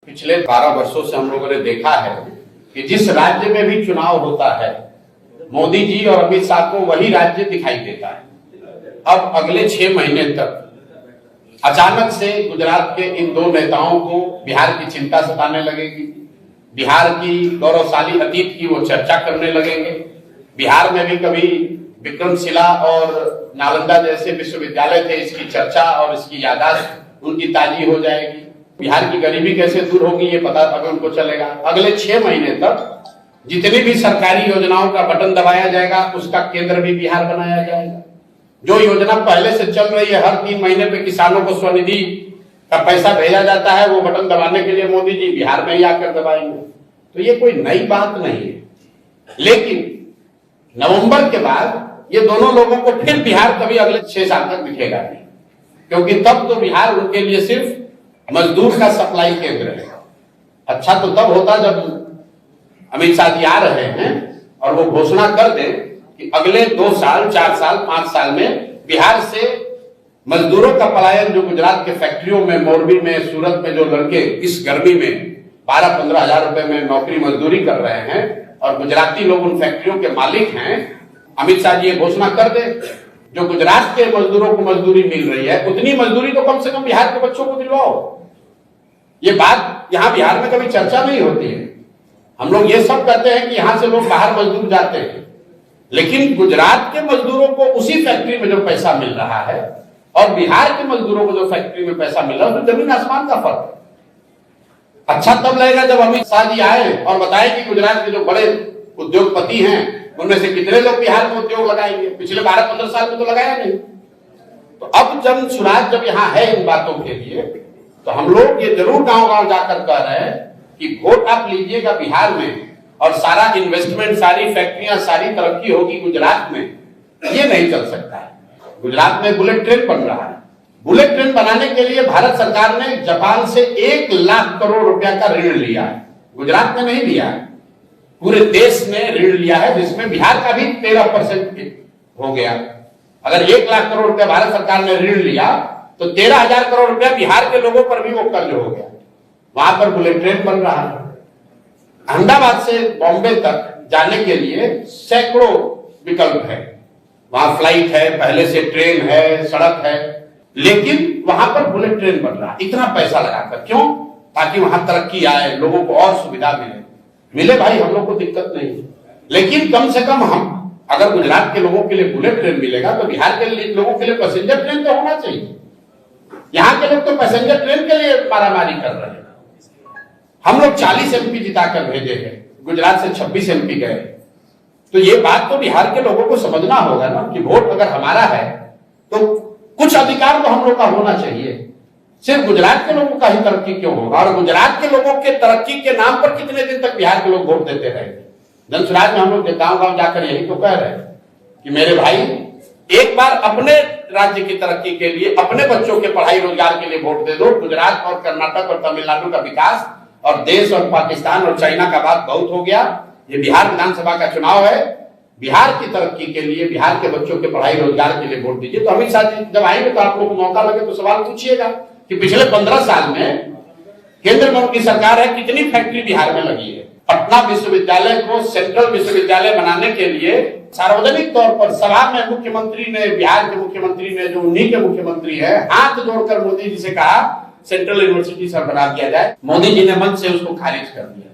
पिछले 12 वर्षों से हम लोगों ने देखा है कि जिस राज्य में भी चुनाव होता है मोदी जी और अमित शाह को वही राज्य दिखाई देता है। अब अगले 6 महीने तक अचानक से गुजरात के इन दो नेताओं को बिहार की चिंता सताने लगेगी, बिहार की गौरवशाली अतीत की वो चर्चा करने लगेंगे। बिहार में भी कभी विक्रमशिला और नालंदा जैसे विश्वविद्यालय थे, इसकी चर्चा और इसकी याददाश्त उनकी ताजी हो जाएगी। बिहार की गरीबी कैसे दूर होगी ये पता अभी उनको चलेगा। अगले 6 महीने तक जितनी भी सरकारी योजनाओं का बटन दबाया जाएगा उसका केंद्र भी बिहार बनाया जाएगा। जो योजना पहले से चल रही है, हर 3 महीने पे किसानों को स्वनिधि का पैसा भेजा जाता है, वो बटन दबाने के लिए मोदी जी बिहार में ही आकर दबाएंगे। तो ये कोई नई बात नहीं है, लेकिन नवंबर के बाद ये दोनों लोगों को फिर बिहार कभी अगले 6 साल तक दिखेगा नहीं, क्योंकि तब तो बिहार उनके लिए सिर्फ मजदूर का सप्लाई केंद्र है। अच्छा तो तब होता जब अमित शाह जी आ रहे हैं और वो घोषणा कर दे कि अगले 2 साल, 4 साल, 5 साल में बिहार से मजदूरों का पलायन, जो गुजरात के फैक्ट्रियों में, मोरबी में, सूरत में जो लड़के इस गर्मी में 12-15 हजार रुपए में नौकरी मजदूरी कर रहे हैं और गुजराती लोग उन फैक्ट्रियों के मालिक हैं, अमित शाह जी ये घोषणा कर दे जो गुजरात के मजदूरों को मजदूरी मिल रही है उतनी मजदूरी तो कम से कम बिहार के बच्चों को दिलवाओ। ये बात यहां बिहार में कभी चर्चा नहीं होती है। हम लोग ये सब कहते हैं कि यहां से लोग बाहर मजदूर जाते हैं, लेकिन गुजरात के मजदूरों को उसी फैक्ट्री में जो पैसा मिल रहा है और बिहार के मजदूरों को जो फैक्ट्री में पैसा मिल रहा है उसमें जमीन आसमान का फर्क है। अच्छा तब लगेगा जब अमित शाह जी आए और बताए कि गुजरात के जो बड़े उद्योगपति हैं उनमें से कितने लोग बिहार में उद्योग लगाएंगे। पिछले 12-15 साल में तो लगाया नहीं। तो अब जब सुराज जब यहाँ है इन बातों के लिए, तो हम लोग ये जरूर गांव-गांव जाकर कह रहे हैं कि वोट आप लीजिएगा बिहार में और सारा इन्वेस्टमेंट, सारी फैक्ट्रियां, सारी तरक्की होगी गुजरात में। ये नहीं चल सकता है। गुजरात में बुलेट ट्रेन बन रहा है। बुलेट ट्रेन बनाने के लिए भारत सरकार ने जापान से 1 लाख करोड़ रुपया का ऋण लिया है। गुजरात में नहीं लिया है, पूरे देश ने ऋण लिया है, जिसमें बिहार का भी 13% हो गया। अगर 1 लाख करोड़ रुपया भारत सरकार ने ऋण लिया तो 13,000 करोड़ रुपया बिहार के लोगों पर भी वो कर्ज हो गया। वहां पर बुलेट ट्रेन बन रहा है। अहमदाबाद से बॉम्बे तक जाने के लिए सैकड़ों विकल्प है। वहां फ्लाइट है, पहले से ट्रेन है, सड़क है, लेकिन वहां पर बुलेट ट्रेन बन रहा है। इतना पैसा लगाकर क्यों? ताकि वहां तरक्की आए, लोगों को और सुविधा मिले भाई, हम लोग को दिक्कत नहीं है, लेकिन कम से कम हम अगर गुजरात के लोगों के लिए बुलेट ट्रेन मिलेगा तो बिहार के लोगों के लिए पैसेंजर ट्रेन तो होना चाहिए। यहाँ के लोग तो पैसेंजर ट्रेन के लिए मारामारी कर रहे हैं। हम लोग 40 MP जिताकर भेजे हैं, गुजरात से 26 MP गए। तो ये बात तो बिहार के लोगों को समझना होगा ना कि वोट अगर हमारा है तो कुछ अधिकार तो हम लोग का होना चाहिए। सिर्फ गुजरात के लोगों का ही तरक्की क्यों होगा? और गुजरात के लोगों के तरक्की के नाम पर कितने दिन तक बिहार के लोग वोट देते रहेंगे? जनसुराज में हम लोग गांव-गांव जाकर यही तो कह रहे हैं कि मेरे भाई, एक बार अपने राज्य की तरक्की के लिए, अपने बच्चों के पढ़ाई रोजगार के लिए वोट दे दो। गुजरात और कर्नाटक और तमिलनाडु का विकास और देश और पाकिस्तान और चाइना का बात बहुत हो गया। ये बिहार विधानसभा का चुनाव है, बिहार की तरक्की के लिए, बिहार के बच्चों के पढ़ाई रोजगार के लिए वोट दीजिए। तो अमित शाह जी जब आएंगे तो आप लोग को मौका लगे तो सवाल पूछिएगा कि पिछले 15 साल में केंद्र में उनकी सरकार है, कितनी फैक्ट्री बिहार में लगी है। पटना विश्वविद्यालय को सेंट्रल विश्वविद्यालय बनाने के लिए सार्वजनिक तौर पर सभा में मुख्यमंत्री ने, बिहार के मुख्यमंत्री ने, जो उन्हीं के मुख्यमंत्री है, हाथ जोड़कर मोदी जी से कहा सेंट्रल यूनिवर्सिटी सर बना दिया जाए। मोदी जी ने मंच से उसको खारिज कर दिया।